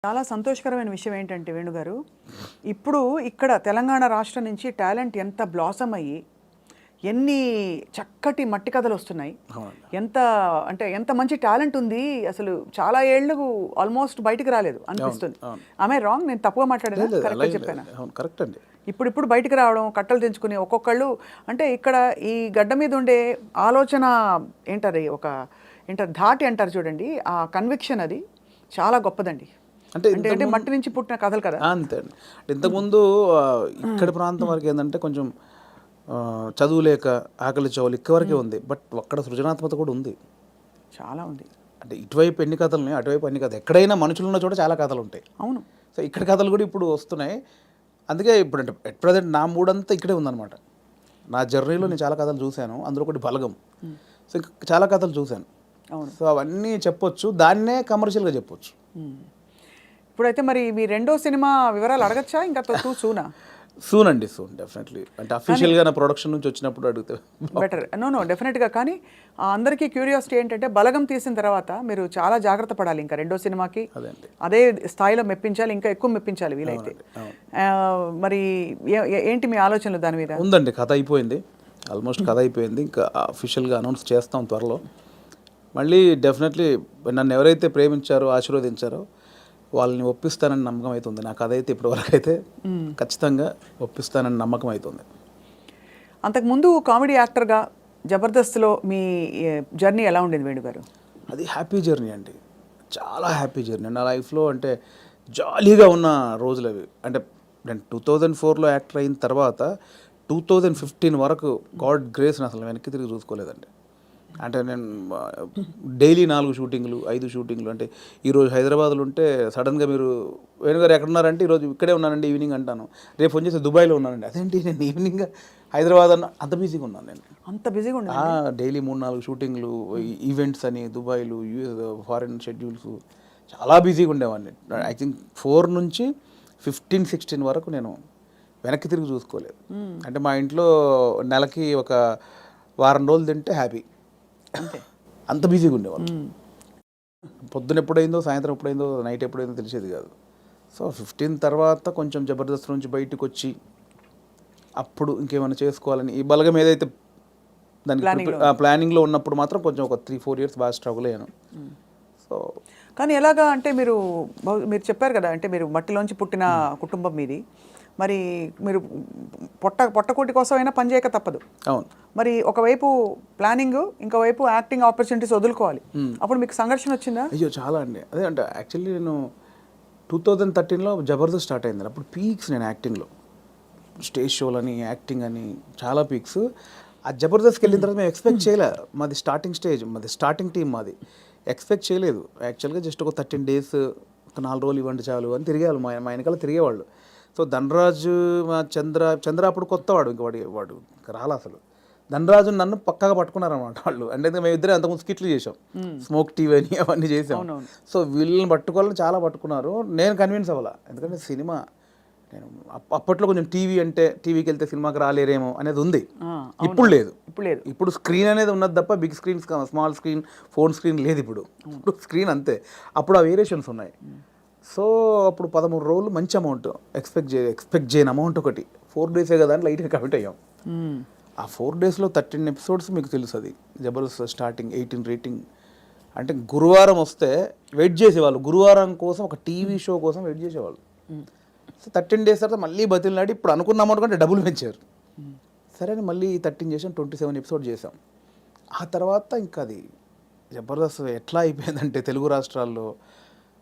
చాలా సంతోషకరమైన విషయం ఏంటంటే వేణుగారు, ఇప్పుడు ఇక్కడ తెలంగాణ రాష్ట్రం నుంచి టాలెంట్ ఎంత బ్లాసమ్ అయ్యి, ఎన్ని చక్కటి మట్టి కథలొస్తున్నాయి. అవునండి. ఎంత అంటే ఎంత మంచి టాలెంట్ ఉంది. అసలు చాలా ఏళ్ళు ఆల్మోస్ట్ బయటికి రాలేదు అనిపిస్తుంది. అవును. ఆమె రాంగ్? నేను తప్పుగా మాట్లాడానా? లేదు, కరెక్ట్‌గా అలాగే చెప్పానా? లేదు. అవును, కరెక్ట్ అండి. ఇప్పుడు బయటికి రావడం, కట్టలు తెంచుకుని ఒక్కొక్కళ్ళు అంటే ఇక్కడ ఈ గడ్డ మీద ఉండే ఆలోచన ఏంటది ఏంటది ధాటి అంటారు చూడండి. ఆ కన్విక్షన్ అది చాలా గొప్పదండి. అంటే అంటే మట్టి నుంచి పుట్టిన కథలు కదా. అంతే అండి. అంటే ఇంతకుముందు ఇక్కడి ప్రాంతం వరకు ఏంటంటే కొంచెం చదువు లేక ఆకలి చౌలు ఇక్కడ వరకే ఉంది. బట్ అక్కడ సృజనాత్మకత కూడా ఉంది. చాలా ఉంది. అంటే ఇటువైపు ఎన్ని కథలు ఉన్నాయి, అటువైపు ఎన్ని కథలు. ఎక్కడైనా మనుషులు ఉన్న చోట చాలా కథలు ఉంటాయి. అవును. సో ఇక్కడ కథలు కూడా ఇప్పుడు వస్తున్నాయి. అందుకే ఇప్పుడు అంటే ఎట్ ప్రజెంట్ నా మూడంతా ఇక్కడే ఉందన్నమాట. నా జర్నీలో నేను చాలా కథలు చూశాను. అందులో ఒకటి బలగం. సో ఇంకా చాలా కథలు చూశాను. అవును. సో అవన్నీ చెప్పొచ్చు, దాన్నే కమర్షియల్గా చెప్పొచ్చు. ఇప్పుడైతే మరి మీ రెండో సినిమా వివరాలు అడగచ్చా? ఇంకా సూనా? సూన్ అండి, సూన్ డెఫినెట్లీ. అంటే అఫీషియల్గా నా ప్రొడక్షన్ నుంచి వచ్చినప్పుడు అడిగితే బెటర్. నో డెఫినెట్గా. కానీ అందరికీ క్యూరియాసిటీ ఏంటంటే బలగం తీసిన తర్వాత మీరు చాలా జాగ్రత్త పడాలి. ఇంకా రెండో సినిమాకి అదే స్థాయిలో మెప్పించాలి, ఇంకా ఎక్కువ మెప్పించాలి వీలైతే. మరి ఏంటి మీ ఆలోచనలు దాని మీద? ఉందండి, కథ అయిపోయింది. ఆల్మోస్ట్ కథ అయిపోయింది. ఇంకా అఫీషియల్గా అనౌన్స్ చేస్తాం త్వరలో. మళ్ళీ డెఫినెట్లీ నన్ను ఎవరైతే ప్రేమించారో, ఆశీర్వదించారో వాళ్ళని ఒప్పిస్తానని నమ్మకం అవుతుంది. నా కథ అయితే ఇప్పటివరకు అయితే ఖచ్చితంగా ఒప్పిస్తానని నమ్మకం అవుతుంది. అంతకుముందు కామెడీ యాక్టర్గా జబర్దస్త్లో మీ జర్నీ ఎలా ఉండేది వేణుగారు? అది హ్యాపీ జర్నీ అండి, చాలా హ్యాపీ జర్నీ. నా లైఫ్లో అంటే జాలీగా ఉన్న రోజులు అవి. అంటే నేను 2004లో యాక్టర్ అయిన తర్వాత 2015 వరకు గాడ్ గ్రేస్ని అసలు వెనక్కి తిరిగి చూసుకోలేదండి. అంటే నేను డైలీ 4 షూటింగ్లు 5 షూటింగ్లు. అంటే ఈరోజు హైదరాబాద్లో ఉంటే సడన్గా మీరు వేణుగారు ఎక్కడున్నారంటే ఈరోజు ఇక్కడే ఉన్నానండి ఈవినింగ్ అంటాను. రేపు ఫోన్ చేస్తే దుబాయ్లో ఉన్నానండి. అదేంటి నేను ఈవినింగ్ హైదరాబాద్ అన్న అంత బిజీగా ఉన్నాను నేను. అంత బిజీగా ఉన్నా డైలీ 3-4 షూటింగ్లు, ఈవెంట్స్ అని దుబాయ్లు, ఫారిన్ షెడ్యూల్స్, చాలా బిజీగా ఉండేవాడిని. ఐ థింక్ 4 నుంచి 15-16 వరకు నేను వెనక్కి తిరిగి చూసుకోలేదు. అంటే మా ఇంట్లో నెలకి ఒక వారం రోజులు తింటే హ్యాపీ, అంత బిజీగా ఉండేవాళ్ళు. పొద్దున ఎప్పుడైందో, సాయంత్రం ఎప్పుడైందో, నైట్ ఎప్పుడైందో తెలిసేది కాదు. సో 15 తర్వాత కొంచెం జబర్దస్త్ నుంచి బయటకు వచ్చి అప్పుడు ఇంకేమైనా చేసుకోవాలని ఈ బలగం ఏదైతే దానికి ప్లానింగ్లో ఉన్నప్పుడు మాత్రం కొంచెం ఒక 3-4 ఇయర్స్ బాగా స్ట్రగుల్ అయ్యాను. సో కానీ ఎలాగా అంటే మీరు చెప్పారు కదా, అంటే మీరు మట్టిలోంచి పుట్టిన కుటుంబం మీది. మరి మీరు పొట్టకూటి కోసం అయినా పనిచేయక తప్పదు. అవును. మరి ఒకవైపు ప్లానింగ్, ఇంకోవైపు యాక్టింగ్ ఆపర్చునిటీస్ వదులుకోవాలి. అప్పుడు మీకు సంఘర్షణ వచ్చిందా? అయ్యో చాలా అండి. అదే అంటే యాక్చువల్లీ నేను 2013లో జబర్దస్త్ స్టార్ట్ అయింది. అప్పుడు పీక్స్ నేను యాక్టింగ్లో, స్టేజ్ షోలని, యాక్టింగ్ అని చాలా పీక్స్. ఆ జబర్దస్త్కి వెళ్ళిన తర్వాత మేము ఎక్స్పెక్ట్ చేయలే. మాది స్టార్టింగ్ స్టేజ్, మాది స్టార్టింగ్ టీం, మాది ఎక్స్పెక్ట్ చేయలేదు. యాక్చువల్గా జస్ట్ ఒక 13 days, ఒక 4 రోజులు ఇవ్వండి చాలు అని తిరిగేవాళ్ళు. మా వెనకాల తిరిగేవాళ్ళు. సో ధనరాజు, మా చంద్ర అప్పుడు కొత్తవాడు, ఇంక వాడు రాలా అసలు. ధనరాజు నన్ను పక్కగా పట్టుకున్నారన్నమాట వాళ్ళు. అంటే మేము ఇద్దరే అంతకుముందు స్కిట్లు చేసాం, స్మోక్ టీవీ అని అవన్నీ చేసాం. సో వీళ్ళని పట్టుకోవాలని చాలా పట్టుకున్నారు. నేను కన్విన్స్ అవ్వాల, ఎందుకంటే సినిమా నేను అప్పట్లో కొంచెం టీవీ అంటే టీవీకి వెళ్తే సినిమాకి రాలేరేమో అనేది ఉంది. ఇప్పుడు లేదు. ఇప్పుడు స్క్రీన్ అనేది ఉన్నది తప్ప big screen, small screen, phone screen లేదు. ఇప్పుడు స్క్రీన్ అంతే. అప్పుడు ఆ వేరియేషన్స్ ఉన్నాయి. సో అప్పుడు 13 రోజులు మంచి అమౌంట్ ఎక్స్పెక్ట్ చేయని అమౌంట్ ఒకటి. 4 days కదా అని లైట్గా కమిట్ అయ్యాం. ఆ 4 daysలో 13 episodes మీకు తెలుసు. అది జబర్దస్త్ స్టార్టింగ్ 18 రేటింగ్. అంటే గురువారం వస్తే వెయిట్ చేసేవాళ్ళు, గురువారం కోసం ఒక టీవీ షో కోసం వెయిట్ చేసేవాళ్ళు. సో 13 days తర్వాత మళ్ళీ బతిలాడి ఇప్పుడు అనుకున్న అమౌంట్ కంటే డబుల్ పెంచారు. సరే అని మళ్ళీ 13 చేసాం, 27 episodes చేసాం. ఆ తర్వాత ఇంకా అది జబర్దస్త్ ఎట్లా అయిపోయిందంటే తెలుగు రాష్ట్రాల్లో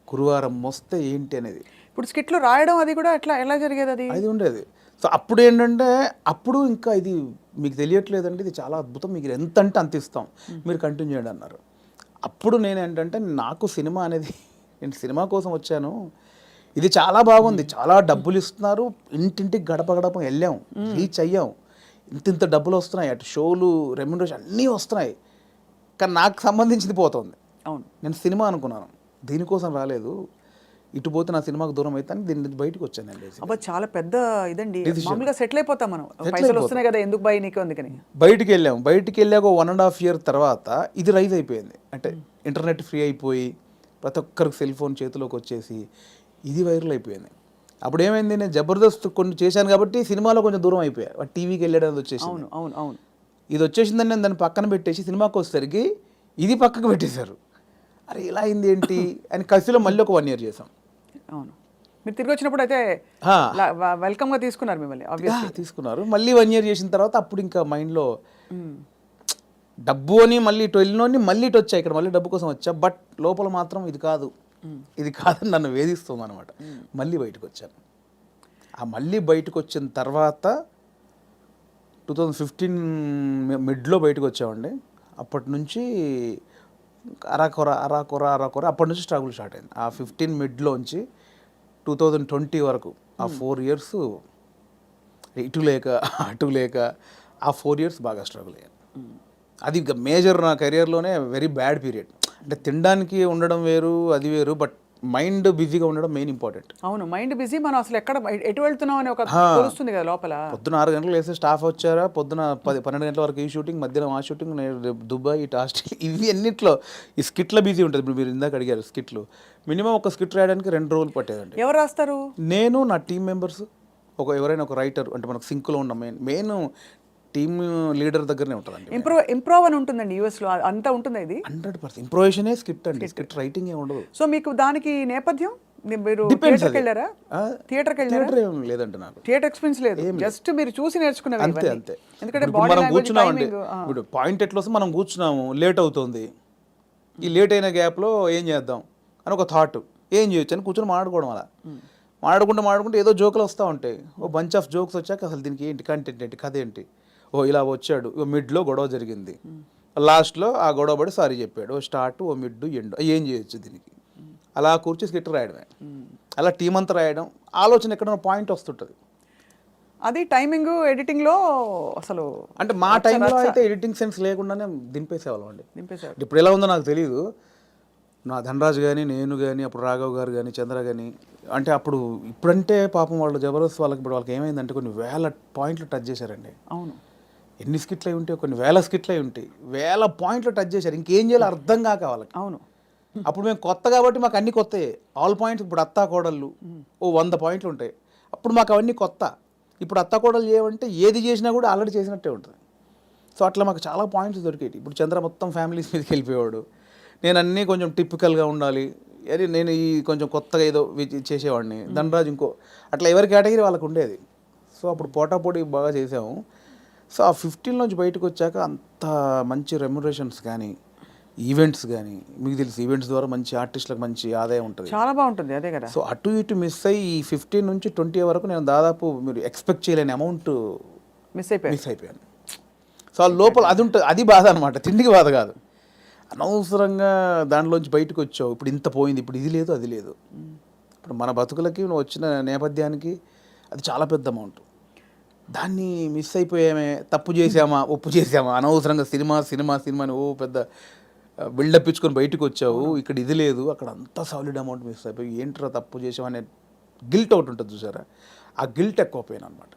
గురువారం వస్తే ఏంటి అనేది. ఇప్పుడు స్కిట్లు రాయడం అది కూడా ఎలా జరిగేది? అది ఉండేది. సో అప్పుడు ఏంటంటే అప్పుడు ఇంకా ఇది మీకు తెలియట్లేదండి, ఇది చాలా అద్భుతం, మీకు ఎంత అంటే అంత ఇస్తాం, మీరు కంటిన్యూ చేయండి అన్నారు. అప్పుడు నేను ఏంటంటే నాకు సినిమా అనేది, నేను సినిమా కోసం వచ్చాను, ఇది చాలా బాగుంది, చాలా డబ్బులు ఇస్తున్నారు, ఇంటింటికి గడప గడప వెళ్ళాం, రీచ్ అయ్యాం, ఇంత డబ్బులు వస్తున్నాయి, అటు షోలు, రెమ్యునరేషన్ అన్నీ వస్తున్నాయి, కానీ నాకు సంబంధించింది పోతుంది. అవును, నేను సినిమా అనుకున్నాను, దీనికోసం రాలేదు, ఇటు పోతే నా సినిమాకు దూరం అవుతాను, దీని నుంచి బయటకు వచ్చాను. అబ్బా చాలా పెద్ద ఇదండి. మామూలుగా సెటిల్ అయిపోతాం మనం, పైసలు వస్తున్నాయి కదా, ఎందుకు బై నీకు అందుకని బయటికి వెళ్ళాక 1.5 year తర్వాత ఇది రైజ్ అయిపోయింది. అంటే ఇంటర్నెట్ ఫ్రీ అయిపోయి ప్రతి ఒక్కరికి సెల్ ఫోన్ చేతిలోకి వచ్చేసి ఇది వైరల్ అయిపోయింది. అప్పుడు ఏమైంది, నేను జబర్దస్త్ కొన్ని చేశాను కాబట్టి సినిమాలో కొంచెం దూరం అయిపోయా. టీవీకి వెళ్ళడం వచ్చేసింది. అవును అవును అవును. ఇది వచ్చేసిందని నేను దాన్ని పక్కన పెట్టేసి సినిమాకి వచ్చేసరికి ఇది పక్కకు పెట్టేశారు. అరే ఇలా అయింది ఏంటి అని కసిలో మళ్ళీ ఒక 1 year చేసాం. అవును, మీరు తిరిగి వచ్చినప్పుడు అయితే వెల్కమ్గా తీసుకున్నారు మిమ్మల్ని, ఆబ్వియస్లీ తీసుకున్నారు. మళ్ళీ 1 year చేసిన తర్వాత అప్పుడు ఇంకా మైండ్లో డబ్బు అని మళ్ళీ ఇటు వెళ్ళినోని మళ్ళీ ఇటు వచ్చా, ఇక్కడ మళ్ళీ డబ్బు కోసం వచ్చా. బట్ లోపల మాత్రం ఇది కాదని నన్ను వేధిస్తుంది అనమాట. మళ్ళీ బయటకు వచ్చాను. ఆ మళ్ళీ బయటకు వచ్చిన తర్వాత 2015 మిడ్లో బయటకు వచ్చామండి. అప్పటి నుంచి అరాకొర అప్పటి నుంచి స్ట్రగుల్ స్టార్ట్ అయింది. ఆ 15 మిడ్లోంచి 2020 వరకు ఆ 4 years ఇటు లేక అటు లేక ఆ 4 years బాగా స్ట్రగుల్ అయ్యాను. అది ఇక మేజర్ నా కెరియర్లోనే వెరీ బ్యాడ్ పీరియడ్. అంటే తినడానికి ఉండడం వేరు, అది వేరు, బట్ మైండ్ బిజీగా ఉండడం మెయిన్ ఇంపార్టెంట్. అవును, మైండ్ బిజీ. మనం అసలు ఎటు వెళ్తున్నాం అని ఒక తెలుస్తుంది కదా లోపల. పొద్దున 6 గంటలకు లేస్తే స్టాఫ్ వచ్చారా, పొద్దున 12 గంటల వరకు ఈ షూటింగ్, మధ్యాహ్నం ఆ షూటింగ్, దుబాయ్, ఇటు ఆస్ట్రేలియా, ఇవి అన్నిట్లో ఈ స్కిట్ల బిజీ ఉంటుంది. ఇప్పుడు మీరు ఇందాక అడిగారు స్కిట్లు, మినిమం ఒక స్కిట్ రాయడానికి 2 రోజులు పట్టేదండి. ఎవరు రాస్తారు? నేను, నా టీం మెంబర్స్, ఎవరైనా ఒక రైటర్, అంటే మనకు సింక్లో ఉన్న మెయిన్ టీమ్ లీడర్ దగ్గరనే ఉంటుందండి. ఇంప్రూవ్ అని ఉంటుందండి యూఎస్లో, అంతా ఉంటుంది. ఇది 100% ఇంప్రూవేషనే స్క్రిప్ట్ అండి, స్క్రిప్ట్ రైటింగ్ ఏ ఉండదు. సో మీకు దానికి నేపథ్యం, మీరు థియేటర్కి వెళ్ళారా? థియేటర్ ఏం లేదండి నాకు, థియేటర్ ఎక్స్పీరియన్స్ లేదు, జస్ట్ మీరు చూసి నేర్చుకున్నారు. అంతే అంతే. ఎందుకంటే మనం కూర్చున్నామండి, ఇప్పుడు పాయింట్ ఎట్లా వస్తే మనం కూర్చున్నాము, లేట్ అవుతుంది, ఈ లేట్ అయిన గ్యాప్లో ఏం చేద్దాం అని ఒక థాట్, ఏం చేయొచ్చు అని కూర్చొని మాట్లాడుకోవడం. అలా మాట్లాడుకుంటే ఏదో జోకులు వస్తూ ఉంటాయి. ఓ బంచ్ ఆఫ్ జోక్స్ వచ్చాక అసలు దీనికి ఏంటి కంటెంట్ ఏంటి, కథ ఏంటి, ఓ ఇలా వచ్చాడు, మిడ్లో గొడవ జరిగింది, లాస్ట్లో ఆ గొడవ పడి సారీ చెప్పాడు, ఓ స్టార్ట్, ఓ మిడ్, ఎండ్, ఏం చేయొచ్చు దీనికి, అలా కూర్చి స్కిట్ రాయడమే. అలా టీం అంతా రాయడం, ఆలోచన ఎక్కడైనా పాయింట్ వస్తుంటుంది. అది టైమింగ్ ఎడిటింగ్లో అసలు, అంటే మా టైంలో అయితే ఎడిటింగ్ సెన్స్ లేకుండానే దింపేసేవాళ్ళం అండి. దింపేసేవాళ్ళు. ఇప్పుడు ఎలా ఉందో నాకు తెలియదు. నా ధనరాజు కానీ, నేను కానీ, అప్పుడు రాఘవ్ గారు కానీ, చంద్ర కానీ, అంటే అప్పుడు ఇప్పుడంటే పాపం వాళ్ళు జబర్దస్త్ వాళ్ళకి ఇప్పుడు వాళ్ళకి ఏమైందంటే కొన్ని 1000 పాయింట్లు టచ్ చేశారండి. అవును, ఎన్ని స్కిట్లు అయి ఉంటాయి, కొన్ని 1000 స్కిట్లు అయి ఉంటాయి, 1000 పాయింట్లు టచ్ చేశారు. ఇంకేం చేయాలో అర్థం కాక వాళ్ళకి. అవును, అప్పుడు మేము కొత్త కాబట్టి మాకు అన్ని కొత్తయే. ఆల్ పాయింట్స్ ఇప్పుడు అత్తా కోడళ్ళు ఓ 100 పాయింట్లు ఉంటాయి, అప్పుడు మాకు అవన్నీ కొత్త. ఇప్పుడు అత్తా కోడలు చేయమంటే ఏది చేసినా కూడా ఆల్రెడీ చేసినట్టే ఉంటుంది. సో అట్లా మాకు చాలా పాయింట్స్ దొరికేవి. ఇప్పుడు చంద్ర మొత్తం ఫ్యామిలీస్ మీదకి వెళ్ళిపోయేవాడు, నేను అన్నీ కొంచెం టిపికల్గా ఉండాలి అని నేను ఈ కొంచెం కొత్తగా ఏదో చేసేవాడిని. ధనరాజు ఇంకో, అట్లా ఎవరి కేటగిరీ వాళ్ళకు ఉండేది. సో అప్పుడు పోటాపోటీ బాగా చేసాము. సో ఆ 15 నుంచి బయటకు వచ్చాక అంత మంచి రెమ్యునరేషన్స్ కానీ, ఈవెంట్స్ కానీ, మీకు తెలుసు ఈవెంట్స్ ద్వారా మంచి ఆర్టిస్టులకు మంచి ఆదాయం ఉంటుంది, చాలా బాగుంటుంది. అదే కదా. సో అటు ఇటు మిస్ అయ్యి ఈ 15 నుంచి 20 వరకు నేను దాదాపు మీరు ఎక్స్పెక్ట్ చేయలేని అమౌంట్ మిస్ అయిపోయాను. సో ఆ లోపల అది ఉంటుంది, అది బాధ అనమాట, తిండికి బాధ కాదు. అనవసరంగా దాంట్లోంచి బయటకు వచ్చావు, ఇప్పుడు ఇంత పోయింది, ఇప్పుడు ఇది లేదు అది లేదు. ఇప్పుడు మన బతుకులకి నువ్వు వచ్చిన నేపథ్యానికి అది చాలా పెద్ద అమౌంట్. దాన్ని మిస్ అయిపోయామే, తప్పు చేసామా, ఒప్పు చేసామా, అనవసరంగా సినిమాని ఓ పెద్ద బిల్డప్ ఇచ్చుకొని బయటకు వచ్చావు, ఇక్కడ ఇది లేదు, అక్కడ అంతా సాలిడ్ అమౌంట్ మిస్ అయిపోయి ఏంట్రా తప్పు చేసామనే గిల్ట్ ఒకటి ఉంటుంది చూసారా, ఆ గిల్ట్ ఎక్కువ పోయాను అనమాట.